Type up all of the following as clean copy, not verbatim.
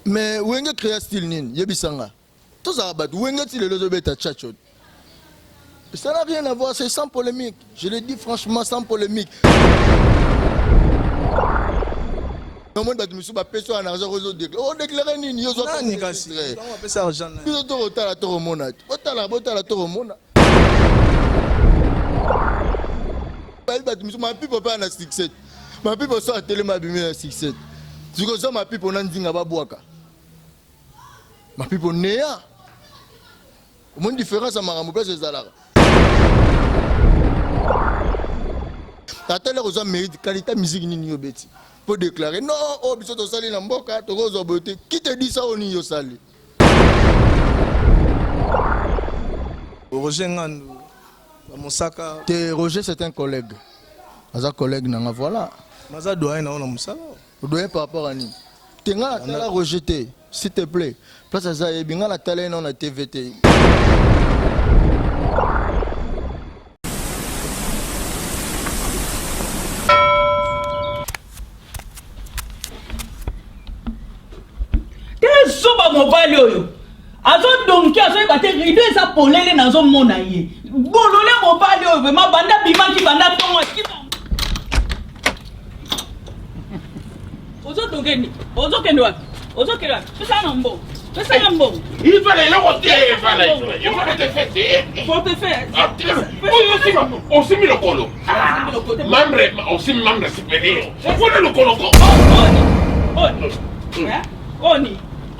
Mais où est-ce créé style nin yebisanga tout ça bat où est-ce le lozo beta tchatchot. Ça n'a rien à voir, c'est sans polémique. Je le dis franchement sans polémique. Non moi bat musu ba peso en argent aux déclarer. Oh déclarer nini yo zo pas négasi. On va passer argent. Yo to otala to romona. Otala to romona. Ba bat musu ma pipo pa na 67. Ma pipo so atele ma bimi na 67. Ziko so ma pipo na ndinga ba bwaka. Ma pipo néa. Mon différence à ma place c'est ça. Tata les gens méritent qualité musique ni yo beti. Pour déclarer non, oh biso to sali na mboka to go zo beauté. Qui te dit ça on yo sali? Roger Ngandou, Mosaka. Roger c'est un collègue. Un collègue nanga voilà. Maza doyen na Mosaka. Doyen par rapport à ni. Tenga la rejeté, s'il te plaît. Place à ça binga la télé non na TVT. Soba mobile oyo azo donki azo ebate rido eza polele nazo mona ye bolole mobile oyo vraiment banda bimaki banda tongo kisa ozo dongeni ozo kendo wapi pesa na mbo il fallait le côté il fallait te faire pour te faire on s'est mis le colo membre on s'est mis membre supérieur on est le colo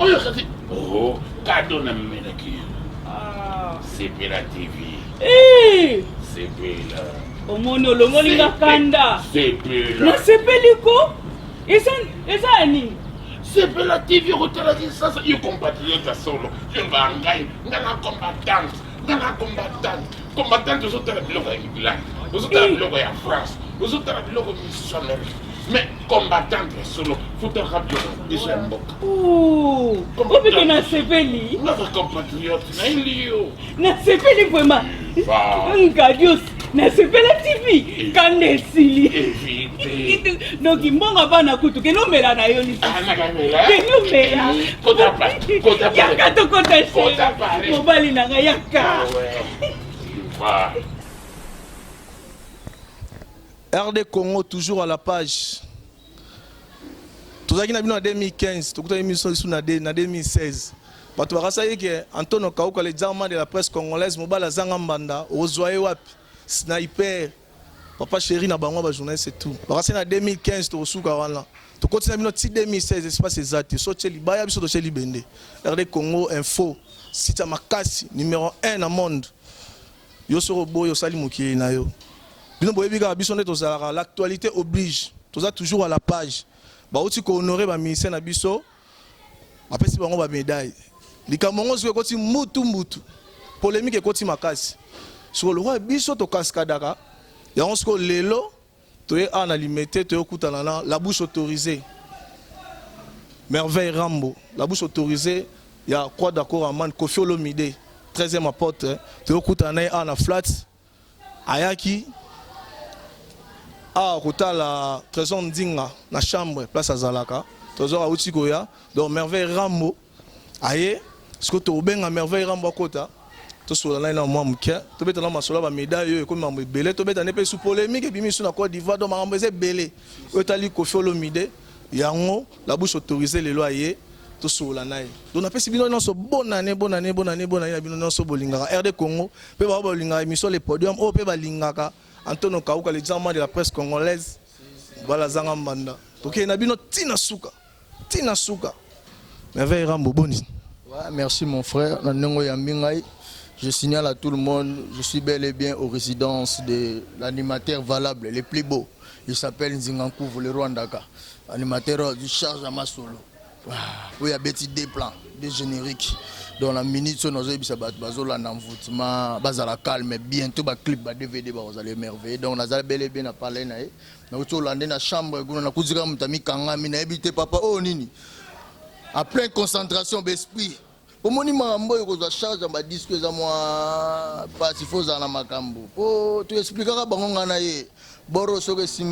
oni oh, oh, cadeau na melaki. C'est la TV. Eh! C'est là. Au mono lo molinga kanda. C'est là. Na sepeliko. Esa ni. C'est la TV rotela ça ça yo compatriote solo. Je ngangai, ngana combattante. Combattante zo tala biloko ya England. Zo tala biloko ya France. Zo tala biloko missionnaire. Mais combattante solo, faut te rappeler déjà un boc. Oh, on peut na sepeli. Notre compatriote, na sepeli vraiment. Ngadios, na sepela TV. Kanesili. Éviter. Donc imbonga bana kutu ke no mela na yo ni. Ah na kamela. Ke no mela. Kota pa. Yaka to kota se. Mobali na nga yaka. Va. RD Congo toujours à la page. Tout ça qui n'a bien en 2015, tout ça qui n'a bien en 2016. Parce que Antonio Kauka, le diamant de la presse congolaise, Mobala Zangambanda, Ozoaye Wap, Sniper, Papa Chéri, Nabango, la journée, c'est tout. Parce que en 2015, tu as reçu Kawana. Tu continues à 2016, espace exact. Tu sorti Libaya, tu sorti Libende. RD Congo Info, site à Makasi, numéro 1 dans le monde. Yo Sorobo, yo Sali Mouki, na yo. L'actualité oblige. Tout ça toujours à la page. Bah aussi qu'on honorer ba ministère na biso. Après si bango ba médaille. Likamongo sur côté mutu. Polémique et côté makasi. Sur le roi biso to cascadara. Ya on sko lelo to e ana limité to okutana na la bouche autorisée. Merveille Rambo, la bouche autorisée, il y a quoi d'accord à man Kofi Olomide, 13e apôtre, to okutana ana flat. Ayaki ah, kota la trésor ndinga na chambre place à Zalaka trésor a utikoya donc merveille Rambo aye ce que to benga merveille Rambo kota to sola na moi muke to beta na masola ba médaille ko mambo belé to beta ne pe sous polémique et bimi sur na Côte d'Ivoire donc mambo c'est belé otali Kofi Olomide yango la bouche autorisée les loyers to sola na donc na pe si bino na so bonne année bino na so bolingaka RD Congo pe ba bolingaka émission les podium o pe ba lingaka Antonio Kauka, le diamant de la presse congolaise, voilà Zangambanda. Ok, Nabino Tina Souka. Merveille Rambo Boni. Merci mon frère. Je signale à tout le monde, je suis bel et bien aux résidences de l'animateur valable, les plus beaux. Il s'appelle Nzingankouv, le Rwandaka. Animateur du charge à ma solo. Oui, il y a des plans, des génériques. Dans la minute, nous avons dit que calme, mais bientôt, le clip va DVD, vous allez merveiller. Donc, nous avons bel et bien parlé. Nous avons dans la chambre, nous avons dit que nous papa, oh, nini. À pleine concentration d'esprit. Pour moi, je vais charger un disque de moi, pas si faut dans ma cambo. Tu expliqueras, Boro, ce que c'est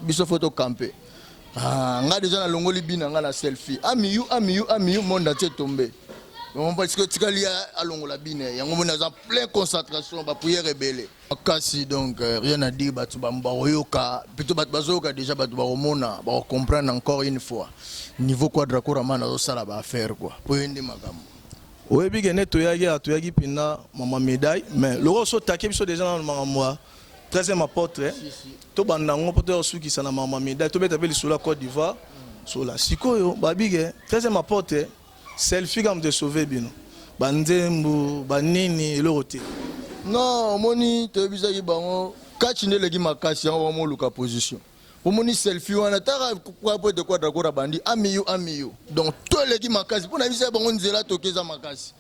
biso photo campé. Ah, nga déjà na longoli bina nga na selfie. Amiyu, monde entier tombé. Parce que tu as longola bina, il y a en pleine concentration, ba prière rebelle. Kasi donc rien à dire, batu bamba oyoka, plutôt batu bazoka déjà batu ba omona, ba comprendre encore une fois. Niveau quadracora mana zo sala ba faire quoi. Pour ende makambo. Oui, bien que tu as pina maman médaille, mais le reste taqué biso déjà dans maman. 13e apôtre, to bandango poto su ki sana maman médaille, to beta peli sur la Côte d'Ivoire, sur la sikoyo, babige 13e apôtre, selfie comme te sauver bino. Banzembu, banini lorote. Non, moni te bizaki bango, kachine legi makasi en mo luka position. Moni selfie wana tara kwa po de quadracora bandi amiyu. Donc to legi makasi, pour na bisa bango nzela tokeza makasi.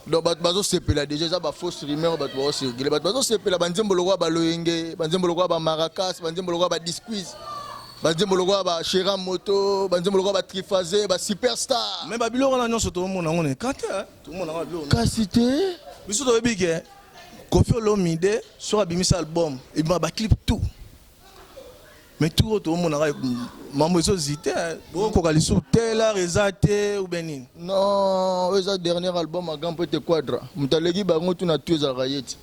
Donc bazo sepela déjà ça ba fausse rumeur bato ba circuler bazo sepela banzembo lokwa ba loyenge banzembo lokwa ba maracas banzembo lokwa ba disquiz banzembo lokwa ba Shera moto banzembo lokwa ba triphasé ba superstar mais ba biloko na nyonso to mona ngone kante to mona ba biloko kasité biso to bige Koffi Olomide sur abimisa album et ba clip tout mais tout to mona ga mambo zo zité boko kalisu tela rezate ou benini non eza dernier album a grand peut quadra mutalegi bango tu na tueza rayeti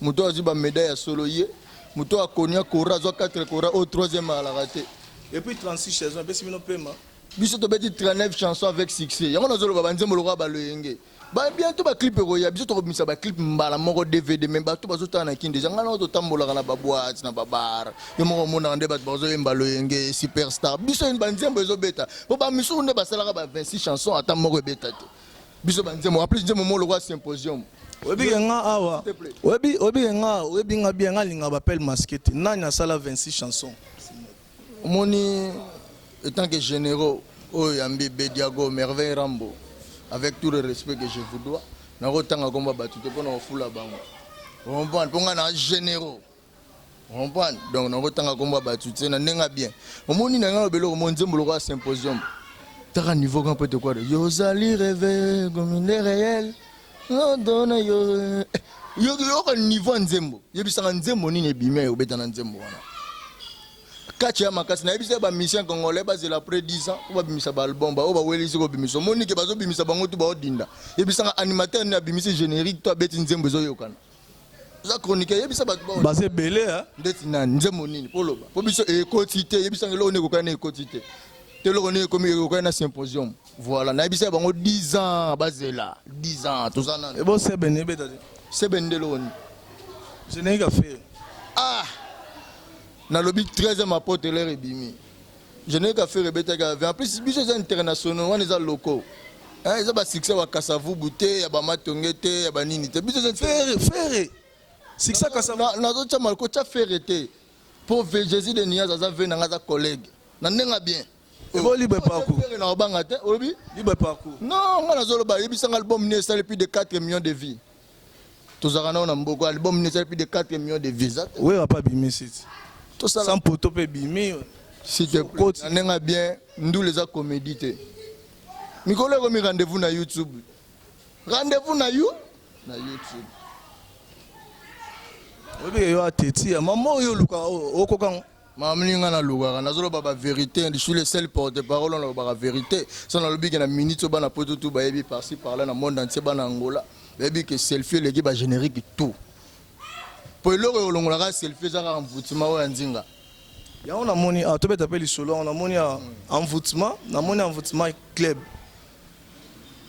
muto aziba médaille ya solo ye muto akonia kora zo 4 kora au 3e à la raté et puis 36 chansons et puis pema biso to beti 39 chansons avec succès yango nazolo ba banzembo lokwa ba loyenge ba bientôt ba clip roya biso to komisa ba clip mbala moko DVD même ba to bazo tana kinde janga na to tambola kana ba boîte na ba bar yo moko mona nde ba bazo yemba loyenge superstar biso en banzembo ezo beta po ba misu nde ba sala ba 26 chansons ata moko beta te biso banzembo en plus nzembo mo lokwa symposium obi nga awa obi nga bien nga linga ba appel masquette nani asala 26 chansons moni étant que généraux oh yambi Bediago Merveille Rambo avec tout le respect que je vous dois na rotanga komba batu te pona ofula bango on prend ponga na généraux on prend donc na rotanga komba batu te na nenga bien omoni na ngalo beloko mo nzembo lokwa symposium taka niveau quand peut te quoi yo zali rêver comme il est réel non donne yo ko niveau nzembo yebisanga nzembo nini ebime obeta na nzembo wana kachi makasi na ebisa ba mission congolais bazela après 10 ans ba bimisa ba album ba o ba welisi ko bimisa moni ke bazo bimisa bango tu ba odinda ebisa animateur na bimisa générique to beti nzembo zo yokana za chronique ebisa ba basé belé hein ndeti nani nzembo nini poloba po biso e quotité ebisa ngelo ne ko kana e quotité te lo ne ko mi ko kana symposium voilà na ebisa bango 10 ans bazela 10 ans to zana e bo sebe ne beta sebe ndelo ni je n'ai qu'à faire ah na lobby 13e apôtre l'air ebimi je n'ai qu'à faire rebeta en plus biso les internationaux on les locaux hein ils ont ba succès wa Kasavu Bouté ya ba Matongete ya ba nini te biso faire succès Kasavu na zo cha malko cha faire te pour Jésus de Niaz za vena nga za collègue na nenga bien et bon libre parcours na obanga te obi libre parcours non nga na zo loba yebisa album ne sale plus de 4 millions de vies tozakana na mboko album ne sale plus de 4 millions de vies oui va pas bimi site tout ça sans poteau pe bimi si te plaît nenga bien ndou les a comédité mikolo ko mi rendez-vous na YouTube na YouTube obi yo ateti maman yo luka okokan mamlinga na luka na zolo ba vérité je suis le seul porte-parole on la vérité ça na lobi que na minute ba na poto tout ba yebi par-ci par-là na monde entier ba na Angola yebi que selfie le ba générique tout pour eloko olongolaka selfie ezaka envoûtement oyo ya nzinga yango namoni tobeta mpe lisolo namoni envoûtement club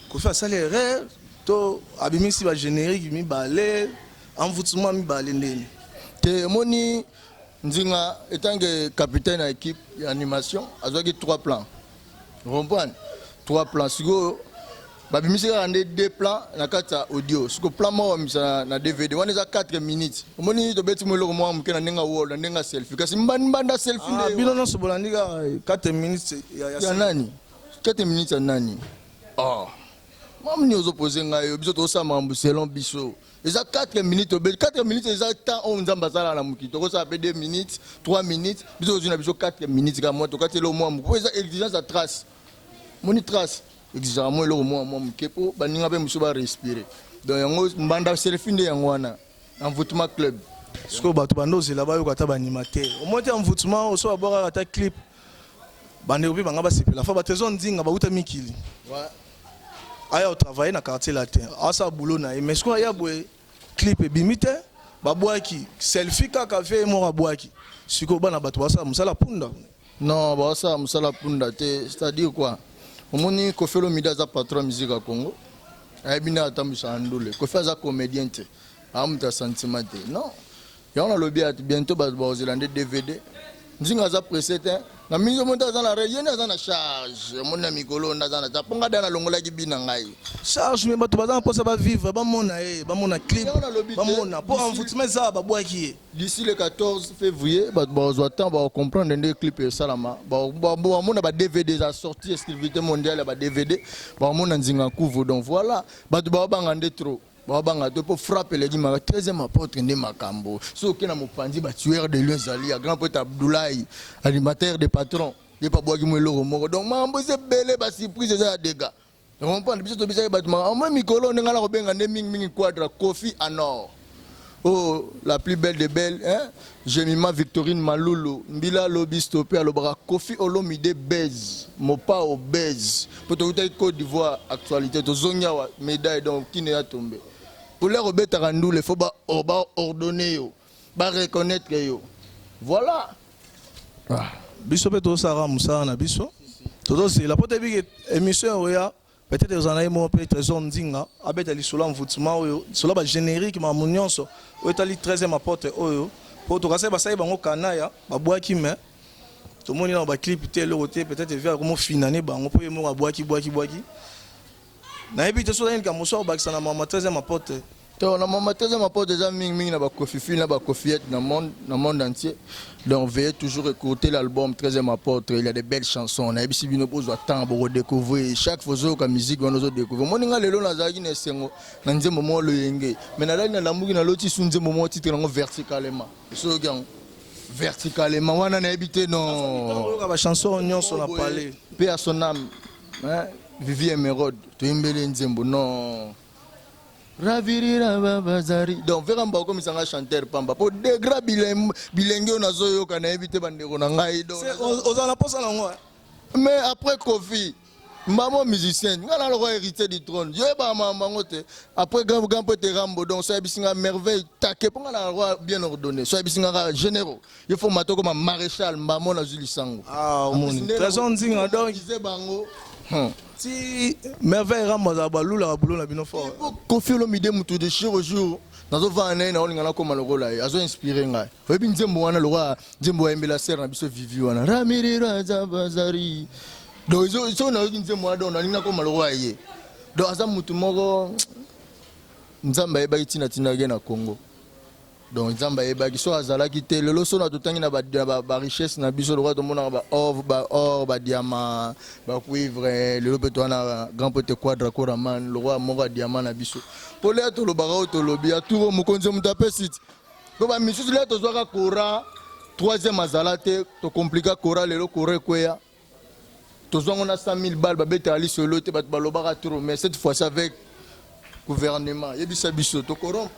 Koffi asali erreur to abimisi bagénérique mibale envoûtement mibale ndeni te moni nzinga etange capitaine ya équipe ya animation azwaki 3 plans comprendre 3 plans sikoyo babimisi kaka nde 2 plans na kati ya audio siko plan moko bamisa na DVD wana eza 4 minutes omoni tobeti mo eloko moko moke na ndenge wall na ndenge selfie kasi mbanda selfie nde bino nyonso bolandi kaka 4 minutes ya nani 4 minutes ya nani mamni ozopose ngai biso tokosala makambo selon biso eza 4 minutes obeli 4 minutes eza temps oyo nzambe asalaka na mokili tokosala mpe 2 minutes 3 minutes biso tozwi na biso 4 minutes kaka mwa tokatela mwa moku po eza exigence ya trace moni trace exigence mwa eloko mwa moke po baninga mpe mosusu barespire donc yango mbanda selfie nde yango wana envoûtement club sikoyo bato bando ozela bayoka ata baanimateur omoi te envoûtement oso babwakaka ata clip bande obi banga basepela fa batezo ndinga bauta mikili aya travailler na quartier latin asa boulot na mais quoi ya boy clip bimite babwaki selfie kaka fe mo babwaki siko bana bato basa musala punda non basa musala punda te, c'est-à-dire quoi omoni Koffi Olomide za patron musique à Congo ayebina atambisa andule Koffi za comédien te amuta sentiment te non ya on a lobby at bientôt ba ozelande DVD nzinga za preset na minzo monta za na yena za na charge mona mikolo ndaza na taponga dana longola kibina ngai charge mais bato baza posa ba vivre ba mona clip ba mona pour envoûtement ça ba boaki d'ici le 14 février ba ozwa temps ba comprendre des clips salama ba mona ba DVD za sorti exclusivité mondiale ba DVD ba mona nzinga kuvu donc voilà bato ba bangande trop babanga to pour frapper les dimaka 13e apôtre de makambo so kena mopanzi ba tueur de lieux ali à grand poète Abdoulaye animateur des patrons de pas boaki mo loro moko donc mambo c'est belé ba surprise za dégâts on prend biso to bisa ba tuma moi mikolo nga la ko benga ne mingi quadra Koffi en or oh la plus belle des belles hein Jemima Victorine Malulu Mbila Lobby stoppé alobara Koffi Olomide Bez mopa obèse pour tout Côte d'Ivoire actualité to zonya wa médaille donc qui n'est tombé pour les Robert Tarandou il faut ba ordonner yo ba reconnaître yo voilà biso pe to sara musa na biso to c'est la pote bi émission oya peut-être aux années mo pe trésor ndinga abeta lisolo envoûtement oyo solo ba générique ma munyonso o etali 13e apôtre oyo pour to kase ba sai bango kanaya ba boaki mais to moni na ba clip te lo te peut-être vers comment finaner bango po mo ba boaki na ebite so dani ka moso ba kisana ma 13e apôtre to na ma 13e apôtre déjà mingi na ba Koffi na ba Koffi dans monde entier donc veuillez toujours écouter l'album 13e apôtre il y a des belles chansons na ebisi bino pour temps pour redécouvrir chaque fois que musique on nous découvrir moninga lelo na zaki na sengo na nzembo mo lo yenge mais na la na lamuki na loti su nzembo mo titre ngo verticalement so gang verticalement wana na ebite non ba chanson nyonso na parler paix à son âme hein Vivi Emerode to imbele nzembo non Ravirira babazari donc veramba comme ça chanteur pamba pour degra bilenge on azoyo kana éviter bandeko na ngai donc aux en posa na ngwa mais après Koffi maman musicien ngala le roi héritier du trône je ba maman ngote après grand pote Rambo donc ça bisinga merveille taqué pour ngala roi bien ordonné ça bisinga généraux il faut mato comme maréchal maman na Zulisango ah mon trésor ndinga donc disait bango si merveille Rambo ba lula bulo na bino fort Koffi Olomide mutu de jour au jour nazo vana na olingana koma lokola azo inspirer ngai oyebi nzembo wana lokwa nzembo wa embela ser na biso vivi wana ramirira za bazari donc izo na yoki nzembo wana na lingana koma lokola ye donc aza mutu moko nzamba eba itina tina ge na Congo donc nzamba eba ki so azala ki te lelo so na totangi na ba richesse na biso lokwa to mona ba or ba diamant ba cuivre lelo peto na grand pote quadra koraman lokwa moko diamant na biso pour les to lo baro to lobi a tout mokonze mutape site ko ba misusu le to zwaka kora 3e azalate to compliquer kora lelo kora kweya to zwanga na 100 000 balles ba beta ali solo te ba lobaka trop mais cette fois avec gouvernement yebisa biso to korom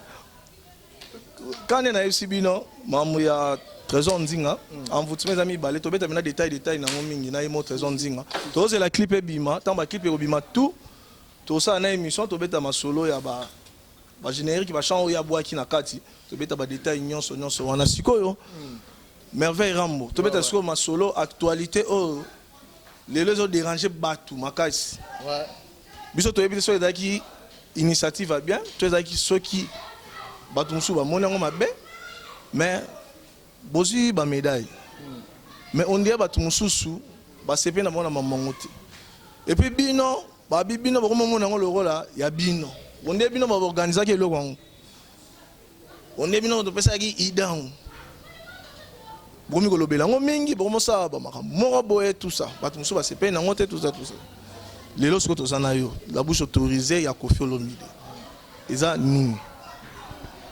quand on a eu Sibino, maman ya trésor ndinga, envoûtement mes amis balé, to beta mina détail na ngomingi na imo trésor ndinga. To c'est la clip bima, tant ba clip bima tout, to ça na émission to beta ma solo ya ba générique ba chant ya boaki na kati, to beta ba détail nyonso wana sikoyo. Merveille Rambo, to beta siko ma solo actualité oh les autres déranger batu makasi. Ouais. Biso to beta so daki initiative va bien, to daki so qui batumsu ba monango mabe mais bozi ba médaille mais on dit batumsusu ba sepe na mona mamangote et puis bino ba bibino ba monango lokola ya bino on dit bino ba organiser ke lokwango on dit bino to pesa ki idan bomi ko lobela ngo mingi ba mo sa ba maka mo boye tout ça batumsu ba sepe na ngote tout ça les lorsque to sana yo la bouche autorisée ya Koffi Olomide eza nini.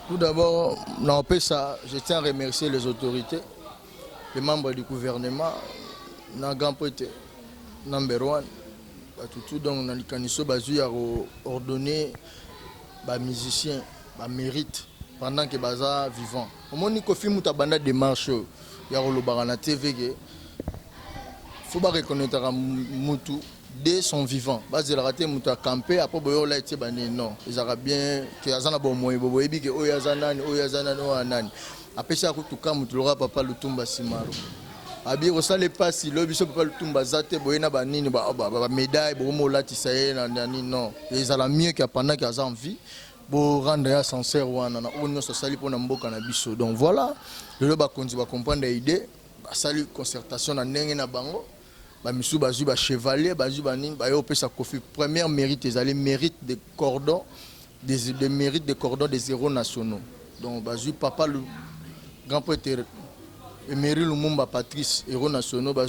Tout d'abord, je tiens à remercier les autorités, les membres du gouvernement, number one, tout donc dans les a ordonné les musiciens, les mérites pendant que baza vivant. Au moment où Koffi Moutabanda démarche, il y a le TV, faut pas reconnaître Moutou dès son vivant. Base la raté Moutou a campé après boyo là été bané non. Ils aura bien que azana bon moyen bobo ebi que oyazanani oyanani. Après ça ko tuka Moutou lora papa Lutumba Simaro. Abi osale pasi lo biso papa Lutumba zate boyena banini ba médaille bo mola tisaye na nani non. Ils ala mieux que pendant qu'ils ont envie. Pour rendre ya sincère wana na onyo so sali pona mboka na biso. Donc voilà, le ba konzi ba comprendre l'idée. Sali concertation na ndenge na bango ba misu ba ba chevalier ba ba nini ba yo pesa kofi première mérite les mérite des cordons des mérites des cordons des héros nationaux donc ba papa le grand prêtre Emery Lumumba Patrice héros nationaux ba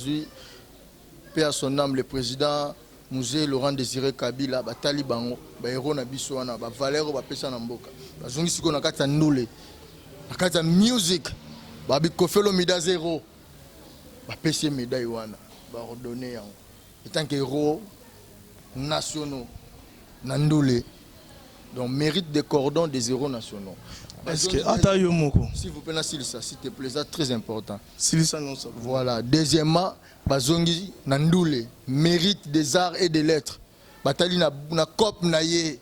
paix à son âme le président Musée Laurent Désiré Kabila ba tali bango ba héros na biso wana ba valeur ba pesa na mboka ba zongi siko na kata ndule na kata music ba bi kofelo mida zéro ba pesi médaille wana ba redonner en tant qu'héros nationaux nandule donc mérite des cordons des héros nationaux. Est-ce que atayo moko s'il vous plaît na silisa s'il te plaît, ça très important. Silisa non ça. Voilà, deuxièmement bazongi nandule mérite des arts et des lettres. Batali na cop na ye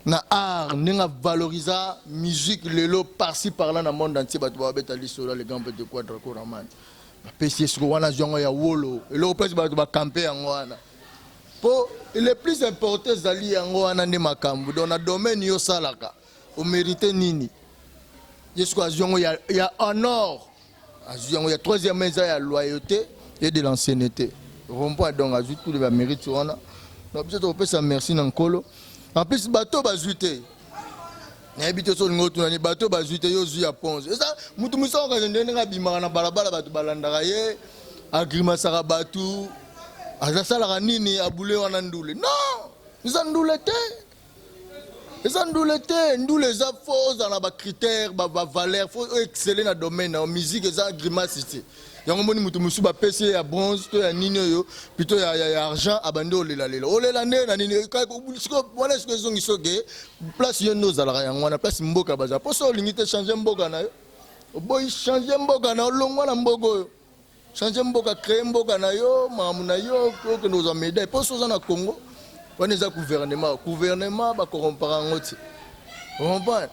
na art ninga valoriser musique lelo par-ci par-là dans le monde entier bato ba betali solo les grands de quadra koraman. Pesi ce wana zongo ya wolo et le place ba camper yango wana po le plus important zali yango wana ne makambu dans na domaine yo salaka o mériter nini yesko zongo ya honor azongo ya troisième mesa ya loyauté et de l'ancienneté rompo donc azu tous les mérites wana donc peut-être pesa merci nankolo en plus bato bazuite n'habite sur ngoto na bato bazuite yo zu ya ponze ça mutu musa ka ndenge ngabimaka na balabala bato balandaka ye agrima saka bato azasala nini abule wana ndule non ils ndule te ils ndule te ndule za faux na ba critères ba valeur faut exceller dans domaine en musique ça grimace ici yango moni mutu musu ba PC ya bronze to ya nini yo plutôt ya argent abande olela ne na nini wana ce que zongi soge place yo no zalaka yango wana place mboka baza po so lingite changer mboka na yo boy changer mboka na longwa na mbogo changer mboka créer mboka na yo mamu na yo ko nous a médaille po so za na Congo wana za gouvernement ba corrompre ngoti on va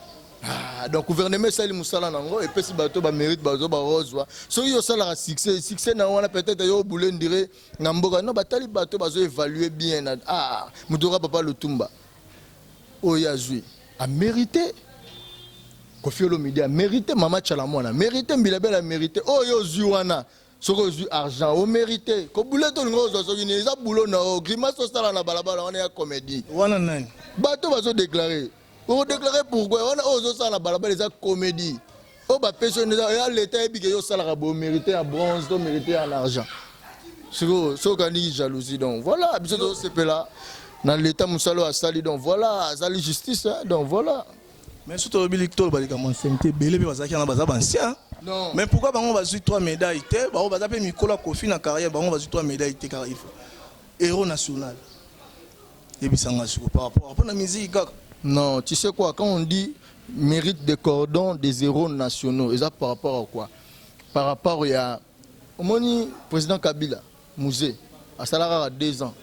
donc gouvernement sali musala nango et puis si bato ba mérite bazo ba rozwa so yo sala succès na wana peut-être yo boule ndire na mboka non batali bato bazo évaluer bien mudora papa Lutumba oya zui a mérité Kofi Olomide a mérité Mama Tchalamwana a mérité Mbilabel a mérité oyo zui wana soko zui argent o mérité ko boule to ngozo so ni za boulot na o grimace so sala na balabala wana ya comédie wana nani bato bazo déclarer. Pour déclarer pourquoi on a osé ça la balabala les comédie. Oh bah personne n'a l'état et puis que yo ça la mérité en bronze, donc mérité en argent. C'est qu'on dit jalousie donc voilà. C'est là dans l'état Moussalo a sali donc voilà, sali justice donc voilà. Mais surtout au bilicto bah les gars ancienneté belé puis bazaki na bazaba ancien. Non. Mais pourquoi bah on va jouer 3 médailles té, bah on va taper Nicolas Kofi na carrière, bah on va jouer 3 médailles té car il faut. Héros national. Et puis ça ng'a par rapport à la musique. Non, tu sais quoi, quand on dit mérite des cordons des héros nationaux, et ça par rapport à quoi? Par rapport à le président Kabila, Musée, à Salara 2 ans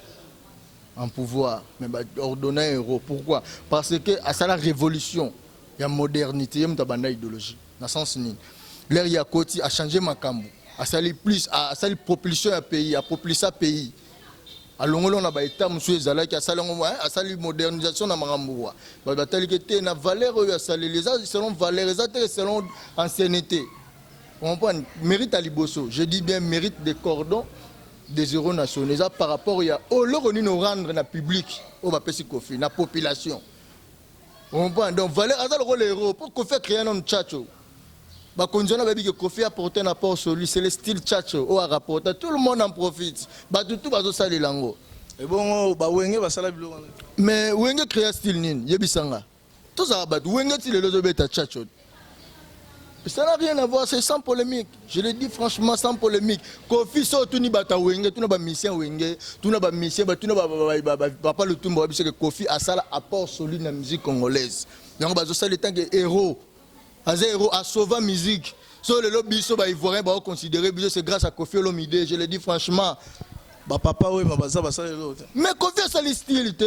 en pouvoir, mais ordonné un héros. Pourquoi? Parce que à la révolution, il y a modernité, il y a une idéologie. Dans le sens où l'air Yakoti a changé ma cambo, a sali plus, a sali propulsion à pays, a propulsé pays. Alongolo na ba état monsieur ezalaki asalango a sali modernisation na makambo ba batali ke na valeur yo asali les selon valeur les selon ancienneté on prend mérite à liboso je dis bien mérite des cordons des héros nationaux ça par rapport à le reni no rendre na public o ba pesi kofi na population on prend donc valeur azal rôle héros pour kofi créer un tchatcho ba konjona ba bi ke kofi apporter na port sur lui c'est le style tchatcho o a rapporter tout le monde en profite ba tout bazo sali lango et bon ba wenge ba sala bilo mais wenge créer style nin yebisanga tout ça ba wenge style le zo beta tchatcho ça n'a rien à voir c'est sans polémique je le dis franchement sans polémique kofi so tout ni bata wenge tout na ba mission wenge tout na ba mission ba tout na ba papa Lutumba bi que kofi a sala apport solide na musique congolaise donc bazo sali tant que héros. Un héros a sauvé la musique. So le lobby so ba ivoirien ba considérer c'est grâce à Kofi Olomide, je le dis franchement. Ba papa oui ma baza ba ça l'autre. Mais Kofi ça le style té.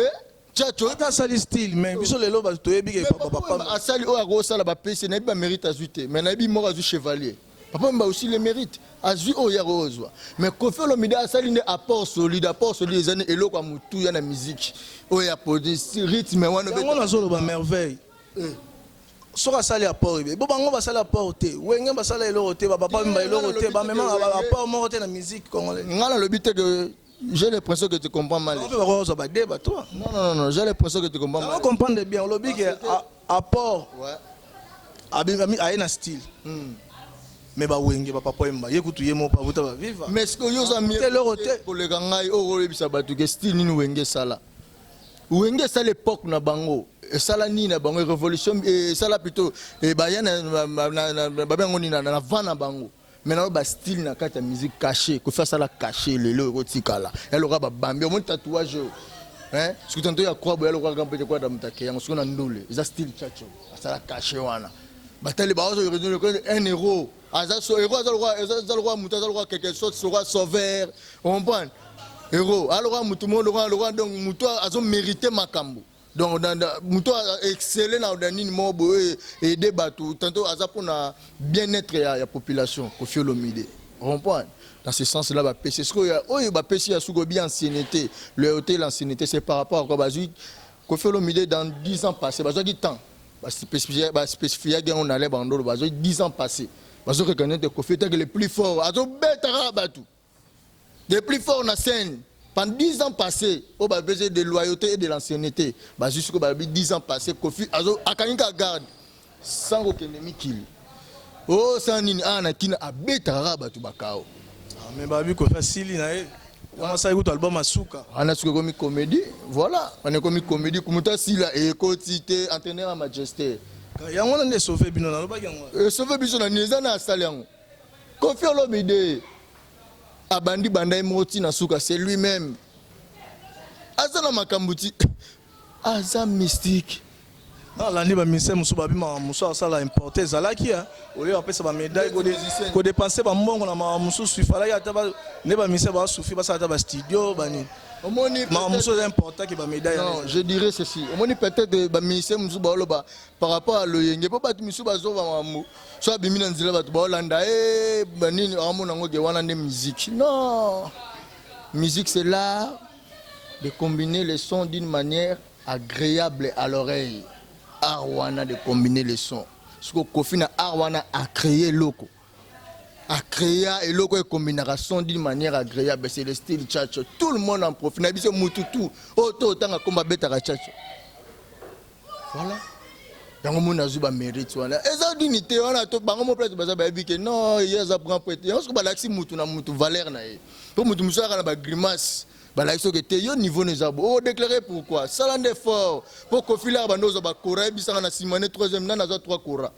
Tchacho ta ça le style mais biso le loba to yebi ke papa. Asali o ago sala ba PC na ba mérite azuté, mais na bi mort azu chevalier. Papa m'a aussi le mérite. Azu o ya rozwa. Mais Kofi Olomide asali ne apport solide les années et loko mutu ya na musique. O ya produit rythme wana be. On a zolo ba merveille. Soka sali apport be. Bo bango ba sali apport te. Wenge ba sali eloko te ba papa mba eloko te ba même apport moko te na musique congolaise. Ngala lobi te que j'ai l'impression que tu comprends mal. On peut ba roza ba débat toi. Non, j'ai l'impression que tu comprends mal. On comprend bien. On lobi que apport. Ouais. Abingami a un style. Mais ba wenge ba papa mba yekutu yemo pa buta ba viva. Mais ce que yo za mieux pour le gangai o robisa batu que style ni wenge sala. Wenge ça l'époque na bango. Et ça la ni na bango révolution et ça la plutôt et ba yana ba bango ni na vana bango. Maintenant ba style na kata musique cachée, ko faire ça la caché le erotika là. Elle aura ba bambi mon tatouage. Hein? Ce que tanto ya quoi bo elle aura grand peut-être quoi dans mutake yango ce qu'on a ndole. Ça style chacho. Ça la caché wana. Batali ba ozo un héros. Azaso héros azalwa muta azalwa quelque chose sera sauveur. On comprend? Héros. Alors mutu mo le roi donc mutu azo mériter makambo. Donc mutu excellent dans nini mo bo et débat tantôt azapona bien-être ya population Kofi Olomide. On comprend? Dans ce sens-là ba PC ce que ba PC ya sugo bien ancienneté. Le hôtel ancienneté c'est par rapport à quoi bazu Kofi Olomide dans 10 ans passés, bazu du temps. Ba spécifier on allait bandolo bazu 10 ans passés. Bazu reconnaître Kofi était le plus fort. Azo betara batu. Le plus fort na scène. Pendant 10 ans passés, on a besoin de loyauté et de l'ancienneté. Jusqu'à 10 ans passés, Kofi Azo Akanika garde sans aucun ennemi kill. Oh, sans nini anakina abetara batu bakao. Mais babi ko facile na e. On ça écoute album Asuka. On a ce comme comédie, voilà, on est comme comédie kumuta sila et quotité entraîneur à Majesté. Ya ngona ne sauver bino na loba yango. Sauver bino na niza na sali yango. Kofi Olomide abandi banda moti na suka c'est lui-même. Azana makambuti aza mystique. Ah la ni ba ministère musu ba bima musu asala importer zalaki hein. Oli apesa ba médaille ko dépenser ba mbongo na ma musu suifala ya taba ne ba ministère ba soufi ba sa ta ba studio ba ni. Omoni ma musu important ki ba médaille. Non, je dirais ceci. Omoni peut-être ba ministère musu ba loba par rapport à loyenge po ba musu ba zo ba mamu. Soit bimina nzila ba ba Hollanda ba nini amona ngo ke wana de musique. Non. Musique c'est l'art de combiner les sons d'une manière agréable à l'oreille. Arwana de combiner les sons. Ce que Kofi na Arwana a créé loko. A créé et loko et combination d'une manière agréable. C'est le style tchatcho. Tout le monde en profite. Nabise mututu. Auto tanga komba betara tchatcho. Voilà. Yango mona zuba mérite wana. Eza dignité wana to bango mo place baza ba bike non, yeza prend prêter. On se ba laxi mutu na mutu valeur na ye. Pour mutu musaka na ba grimace. Balaïso que te yo niveau ne zabo. Oh déclarer pourquoi? Salan d'effort. Pour Kofi la bandozo ba kora bisanga na simane 3e na nazo 3 kora.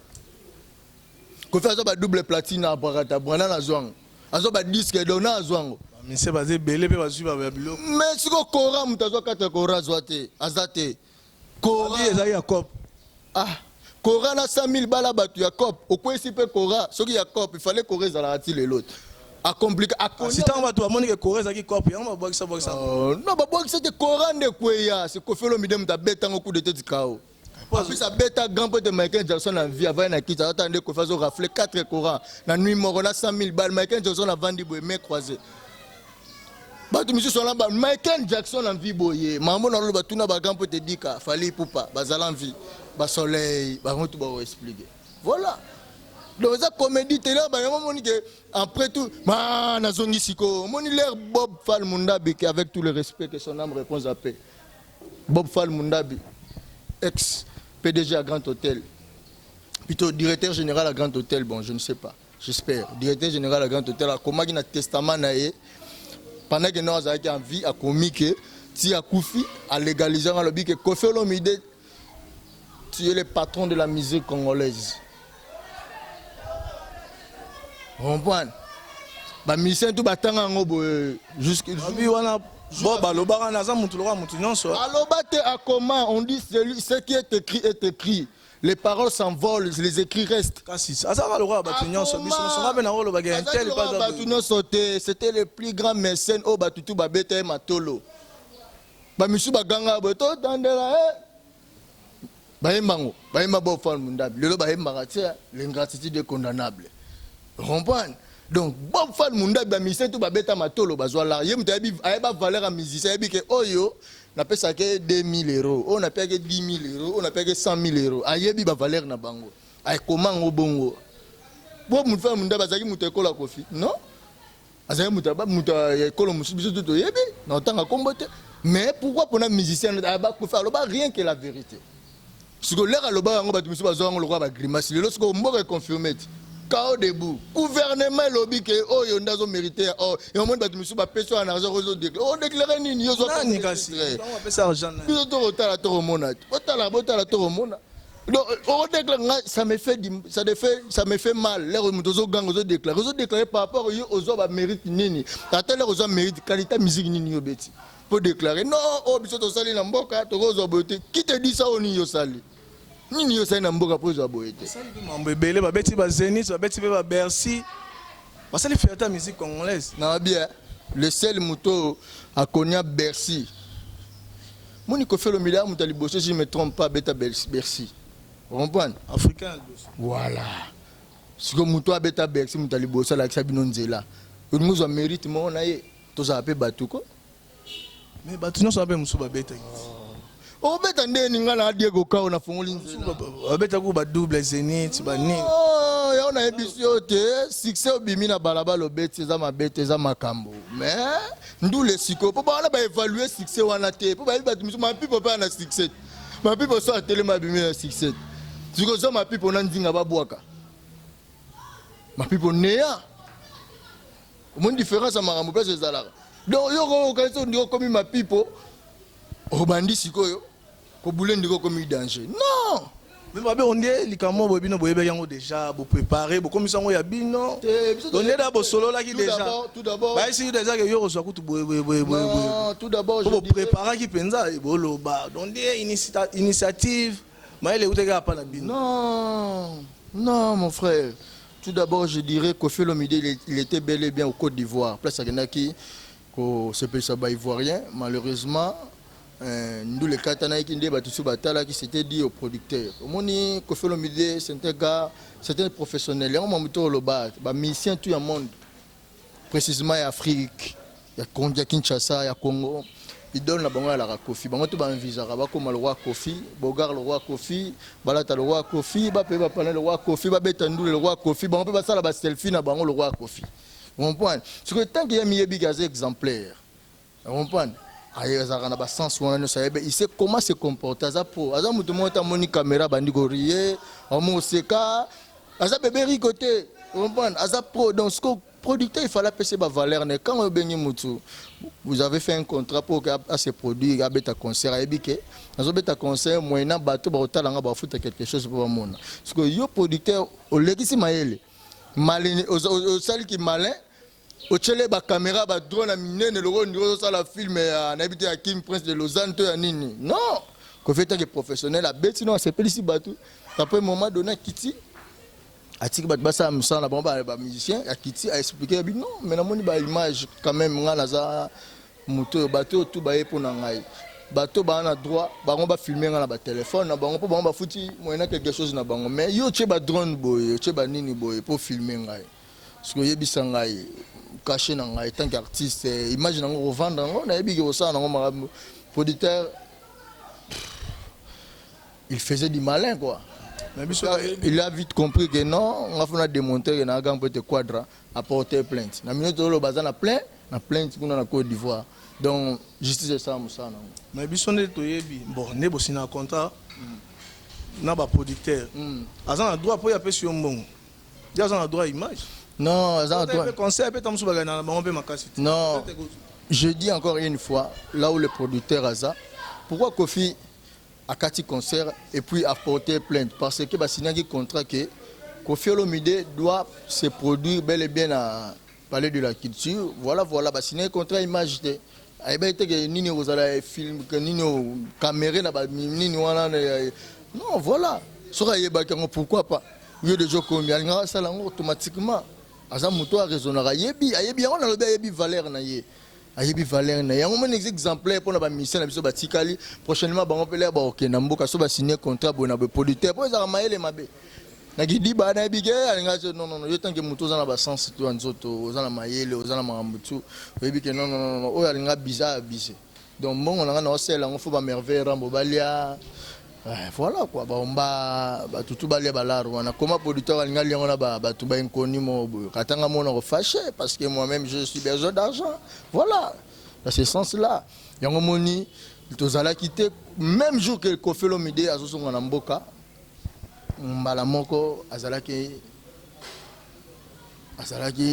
Kofi azo ba double platine na barata brana na zwang. Azo ba disque dona zwango. Mais c'est basé belé pe bazu ba bilo. Mais siko kora mutazo 4 kora zwate. Azate. Kora eza ya cop. Ah. Kora na 100 000 bala batu ya cop. Okwesi pe kora. Soki ya cop, il fallait kora za la le l'autre. A compliqué à si tant va toi monique Corée qui copie on va boire ça non ba boire ça de Coran de quoi c'est Kofi Olomide mta beta ngo coup de tête kao puis ça beta grand pote Michael Jackson en vie avant na kita attendre ko fazo rafler 4 Coran na nuit mort na 100 000 balles Michael Jackson a vendu boy mais croisé ba tu monsieur sont là Michael Jackson en vie boyer maman na lo ba tuna ba grand pote dika fali poupa bazala en vie ba soleil ba on tout ba expliquer voilà. Donc ça comédie télé bah après tout ma nazongi siko moni l'air Bob Fall Mundabi qui avec tout le respect que son âme répond à paix. Bob Fall Mundabi ex PDG à Grand Hôtel. Plutôt directeur général à Grand Hôtel bon je ne sais pas. J'espère directeur général à Grand Hôtel a commis un testament naé pendant que nous avons en vie a commis que si a Koufi a légalisé dans le but que Kofi Olomide tu es le patron de la musique congolaise. On comprend. Ba mission tout batanga ngobo jusque lui wana bo balobaka naza mutu loka mutu nyonso. Alobate a comment on dit ce qui est écrit est écrit. les paroles s'envolent, les écrits restent. C'était le plus grand mécène au Batutu Babete Matolo. Bamisu Baganga Boto Tandela. Baïmango, Baïma Bofan Mundab, le Baïmaratia, l'ingratitude est condamnable. Vous comprenez? Donc, Bofan Mundab, Bamisé, tout Babeta Matolo, Bazoala, Yem Tabi, Aïba valeur à musicien, Aïbi, Oyo, n'a pas ça que 2000 euros, on a payé 10 000 euros, on a payé 100 000 euros. Aïbi, valeur na bango. Aïe, comment au bongo? Bon, Moufan Mundab, Azaki Mouteko la Kofi, non? Azaki Moutaba, Moutako, Moussou, tout Yebi, non, tant à combattre. Mais pourquoi pour un musicien, rien que la vérité? Si vous avez le roi va grimacer, lorsque vous avez confirmé, chaos debout, gouvernement lobby que oh y a un mérité oh et au moins tu me suis pas payé en argent aux autres déclaré oh déclaré ni ils ont fait ça argent ils ont tout retard à tout le monde donc ça me fait mal les aux gang aux déclaré par rapport aux autres mérite nini à tel aux autres mérite qualité musique nini yo beti pour déclarer non oh biso to sali na mboka to rozo bote qui te dit ça oni yo sali nini yo sali na mboka pour zo bote sali mambo ebele ba beti ba Zénith ba beti ba Bercy parce que les fêtes de musique congolaise na bien le seul moto a connu Bercy Monique fait le milliard mutali bosse si je me trompe pas beta Bercy vous comprenez africain voilà ce que moto a beta Bercy mutali bosse la sabino nzela nous on mérite mon aye to za pe batuko. Mais Batuno ça va musuba beta. Oh beta ndeni ngala Diego Kao na fungoli nzela. Beta ku ba double Zénith ba ni. Oh ya na ebisio te succès obimi na balabala obeti za mabete za makambo. Mais ndu le siko po ba na ba évaluer succès wana te. Po ba batu musuba pipo pa na succès. Ma pipo so atele ma bimi na succès. Siko so ma pipo na ndinga ba bwaka. Ma pipo neya. Mon différence à makambo place ezalaka. Donc yo ko ndiko komi ma pipo obandi sikoyo ko boule ndiko komi danger non mais babe on dit likamo bo bino boyebe yango déjà bo préparer bo komi sango ya bino on est d'abord solo là qui déjà tout d'abord ba ici déjà que yo reçoit tout non tout d'abord je préparer qui penza bo loba donc des initiative mais les outega pas na bino non mon frère tout d'abord je dirais Koffi Olomide il était bel et bien au Côte d'Ivoire place à Genaki ce pays ivoirien, malheureusement, nous les Katana qui s'était dit aux producteurs. Moni Koffi Olomide, c'est un gars, c'est un professionnel. On m'a mis au bas, musicien tout le monde, précisément en Afrique, il y a Kinshasa, il y a Congo. Il donne la banque à la Koffi. Bango tout ba visa, comme le roi Koffi, Bogar le roi Koffi, Balata le roi Koffi, Bapé va parler le roi Koffi, Babetandou le roi Koffi. Bango peut passer la selfie na bango le roi Koffi. Vous comprenez? Parce que tant qu'il y a mis des exemplaires, vous comprenez? Il sait comment se comporter. Il a caméra, donc ce producteur, il fallait payer sa valeur. Quand vous avez fait un contrat pour ce produit, il y a un concert, il y a un concert, il y a un bateau, il y a quelque chose pour moi. Parce que le producteur, au salle qui est malin, au télé, la caméra, la drone, la film, à Kim Prince de Lausanne, non. Quand vous êtes professionnel, la bête, sinon, c'est pas ici, après un moment donné, Kitty, a dit que ça me musicien, Kitty a expliqué, non, mais la image, quand même, on a un bateau, tout pour Nangaï. Bateau ba droit ba on va filmer na ba téléphone na bango po ba futi moyena quelque chose na bango mais yo tche ba drone boy tche ba nini boy pour filmer ngai parce que yebisa ngai caché na ngai tant qu'artiste imagine on revendre on a yebi que ça na ngo producteur il faisait du malin quoi mais il a vite compris que non on va démontrer que na gang peut te quadra à porter plainte na minute lo bazana plein na plainte kuna na Côte d'Ivoire. Donc, justice est ça, Moussa. Mais si on est bon, on est un contrat, on a un producteur. On a un droit pour y appeler sur un bon. Il y a un droit à image. Non, il y a un droit. Non, je dis encore une fois, là où le producteur a ça, pourquoi Koffi a quatre concerts et puis a porté plainte? Parce que c'est un contrat que Koffi Olomide doit se produire bel et bien à parler de la culture. Voilà, c'est un contrat image. Non, voilà. soka yebaki yango pourquoi pas yo déjà komi alingaka asala yango automatiquement aza moto araisonnaka ayebi yango nalobi ayebi valeur na ye ayebi valeur na ye yango moni exemplaire mpona bamisien na biso batikali prochainement bango mpele bakokenda mboka so basigne contrat boye na beproducteur mpo ezaka mayele mabe nakidi bana yebi ke alingaka non yo tanke moto oza na basense to ya nzoto oza na mayele oza na makambo tu oyebi ke non oyo alinga biza abise donc mbongo nanga na osala yango fo bamerveille rambo balia voilà quoi baomba batutu balia balaro wana comment producteur alinga liango na batu bainconnu mo katanga mona refâché parce que moi-même je suis besoin d'argent voilà dans ce sens là yango moni tozala quitté même jour que Koffi Olomide azosonga na mboka mbala moko azalaki